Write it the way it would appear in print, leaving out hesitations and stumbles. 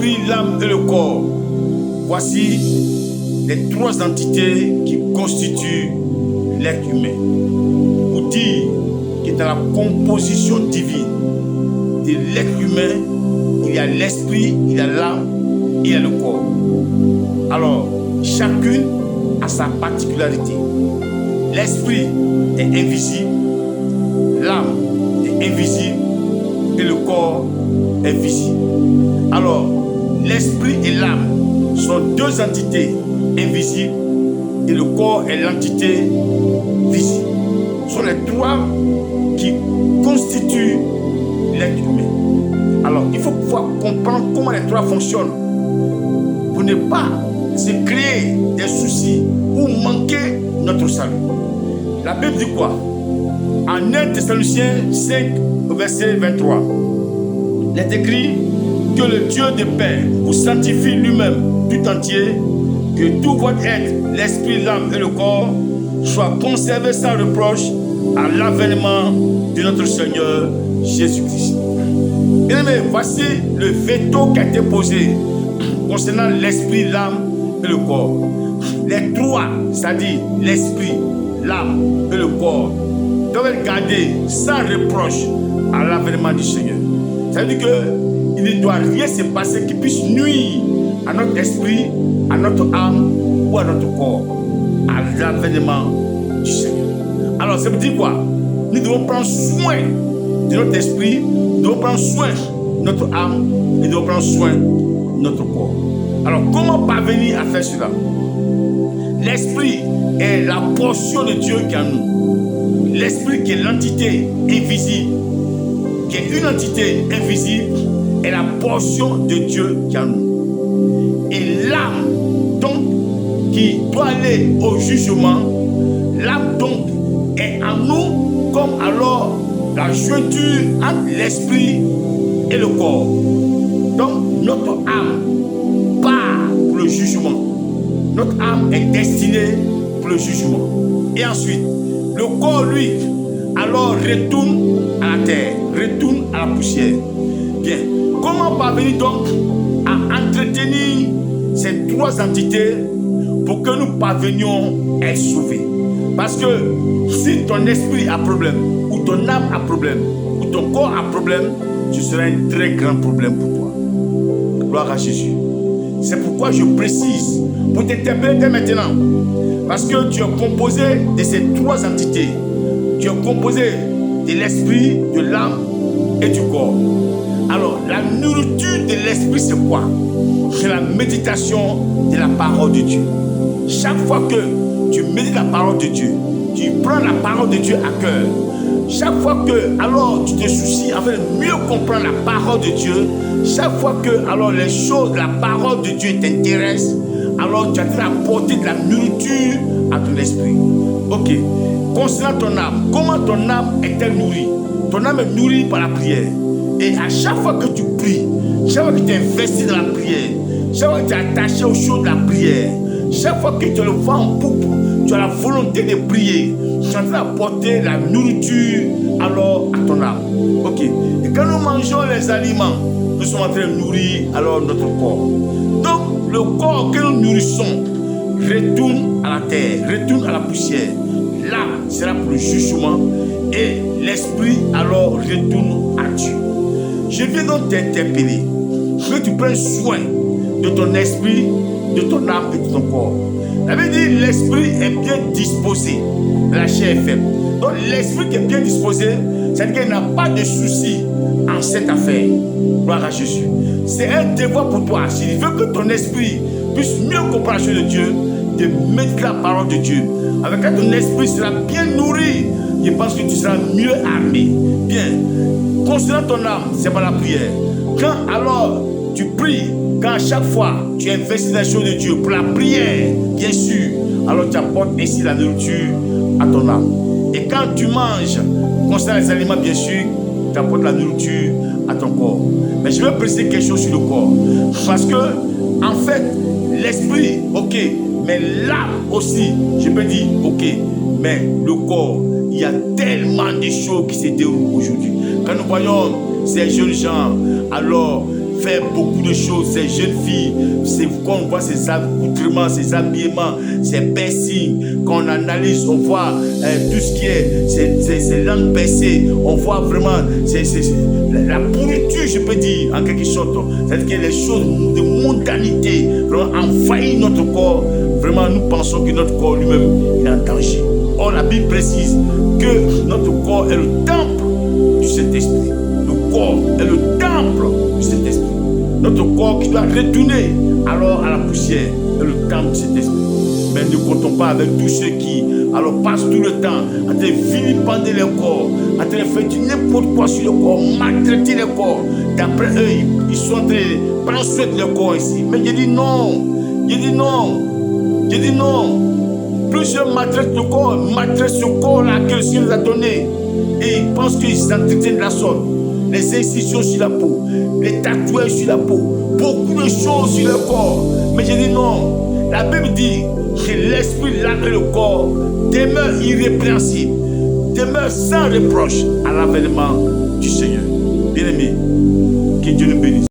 l'esprit, l'âme et le corps. Voici les trois entités qui constituent l'être humain. Pour dire que dans la composition divine de l'être humain, il y a l'esprit, il y a l'âme, il y a le corps. Alors, chacune a sa particularité. L'esprit est invisible, l'âme est invisible et le corps est visible. Alors, l'esprit et l'âme sont deux entités invisibles et le corps est l'entité visible. Ce sont les trois qui constituent l'être humain. Alors, il faut pouvoir comprendre comment les trois fonctionnent pour ne pas se créer des soucis ou manquer notre salut. La Bible dit quoi? En 1 Thessaloniciens 5, verset 23, il est écrit que le Dieu de paix vous sanctifie lui-même tout entier, que tout votre être, l'esprit, l'âme et le corps soient conservés sans reproche à l'avènement de notre Seigneur Jésus-Christ. Bien-aimés, voici le veto qui a été posé concernant l'esprit, l'âme et le corps. Les trois, c'est-à-dire l'esprit, l'âme et le corps, doivent être gardés sans reproche à l'avènement du Seigneur. Ça veut dire qu'il ne doit rien se passer qui puisse nuire à notre esprit, à notre âme ou à notre corps, à l'avènement du Seigneur. Alors, ça veut dire quoi? Nous devons prendre soin de notre esprit, nous devons prendre soin de notre âme et nous devons prendre soin de notre corps. Alors, comment parvenir à faire cela? L'esprit est la portion de Dieu qui est en nous. L'esprit qui est l'entité invisible, qui est une entité invisible, est la portion de Dieu qui est en nous. Et l'âme, donc, qui doit aller au jugement, l'âme, donc, est en nous comme alors la jointure entre l'esprit et le corps. Donc, notre âme part pour le jugement. Notre âme est destinée pour le jugement. Et ensuite, le corps, lui, alors retourne à la terre, retourne à la poussière. Bien, comment parvenir donc à entretenir ces trois entités pour que nous parvenions à être sauvés? Parce que si ton esprit a problème, ou ton âme a problème, ou ton corps a problème, ce sera un très grand problème pour toi. Gloire à Jésus. C'est pourquoi je précise, pour t'interpeller dès maintenant, parce que tu es composé de ces trois entités. Tu es composé de l'esprit, de l'âme et du corps. Alors, la nourriture de l'esprit, c'est quoi? C'est la méditation de la parole de Dieu. Chaque fois que tu médites la parole de Dieu, tu prends la parole de Dieu à cœur. Chaque fois que alors tu te soucies afin de mieux comprendre la parole de Dieu, chaque fois que alors les choses, la parole de Dieu t'intéresse, alors tu as apporté de la nourriture à ton esprit. Ok. Concernant ton âme, comment ton âme est-elle nourrie? Ton âme est nourrie par la prière. Et à chaque fois que tu pries, chaque fois que tu investis dans la prière, chaque fois que tu es attaché aux choses de la prière, chaque fois que tu as le vent en poupe, tu as la volonté de prier, tu es en train d'apporter la nourriture alors à ton âme. Ok. Et quand nous mangeons les aliments, nous sommes en train de nourrir alors notre corps. Donc le corps que nous nourrissons retourne à la terre, retourne à la poussière. L'âme sera pour le jugement et l'esprit alors retourne à Dieu. Je viens donc t'interpeller que tu prennes soin de ton esprit, de ton âme et de ton corps. La Bible dit l'esprit est bien disposé, la chair est faible. Donc l'esprit qui est bien disposé, c'est-à-dire qu'il n'a pas de souci en cette affaire. Gloire à Jésus. C'est un devoir pour toi. Si tu veux que ton esprit puisse mieux comprendre la chose de Dieu, de mettre la parole de Dieu. Avec quand ton esprit sera bien nourri, je pense que tu seras mieux armé. Bien. Concernant ton âme, c'est par la prière. Quand alors tu pries, quand à chaque fois tu investis dans les choses de Dieu pour la prière, bien sûr, alors tu apportes ainsi la nourriture à ton âme. Et quand tu manges, concernant les aliments, bien sûr, tu apportes la nourriture à ton corps. Mais je veux préciser quelque chose sur le corps. Parce que, en fait, l'esprit, ok, mais l'âme aussi, je peux dire, ok, mais le corps, il y a tellement de choses qui se déroulent aujourd'hui. Quand nous voyons ces jeunes gens, alors, faire beaucoup de choses. Ces jeunes filles, c'est quand on voit ces accoutrements, ces habillements, ces piercings, quand on analyse, on voit tout ce qui est ces langues percées, on voit vraiment la pourriture, je peux dire, en quelque sorte. C'est-à-dire que les choses de mondanité vraiment envahissent notre corps. Vraiment, nous pensons que notre corps lui-même, il est en danger. Or, la Bible précise que notre corps est le temple du Saint-Esprit. Le corps est le temple du Saint-Esprit. Notre corps qui doit retourner alors à la poussière est le temple du Saint-Esprit. Mais ne comptons pas avec tous ceux qui alors passent tout le temps en train de vilipender les corps, en train de faire n'importe quoi sur le corps, maltraiter les corps. D'après eux, ils sont en train de prendre soin de leur corps ici. Mais je dis non, je dis non, je dis non. Plusieurs maltraitent le corps, maltraitent ce corps-là que le Seigneur nous a donné. Et ils pensent qu'ils s'entretiennent de la sorte. Les incisions sur la peau, les tatouages sur la peau, beaucoup de choses sur le corps. Mais je dis non. La Bible dit que l'esprit, l'âme et le corps demeurent irrépréhensibles, demeurent sans reproche à l'avènement du Seigneur. Bien-aimés, que Dieu nous bénisse.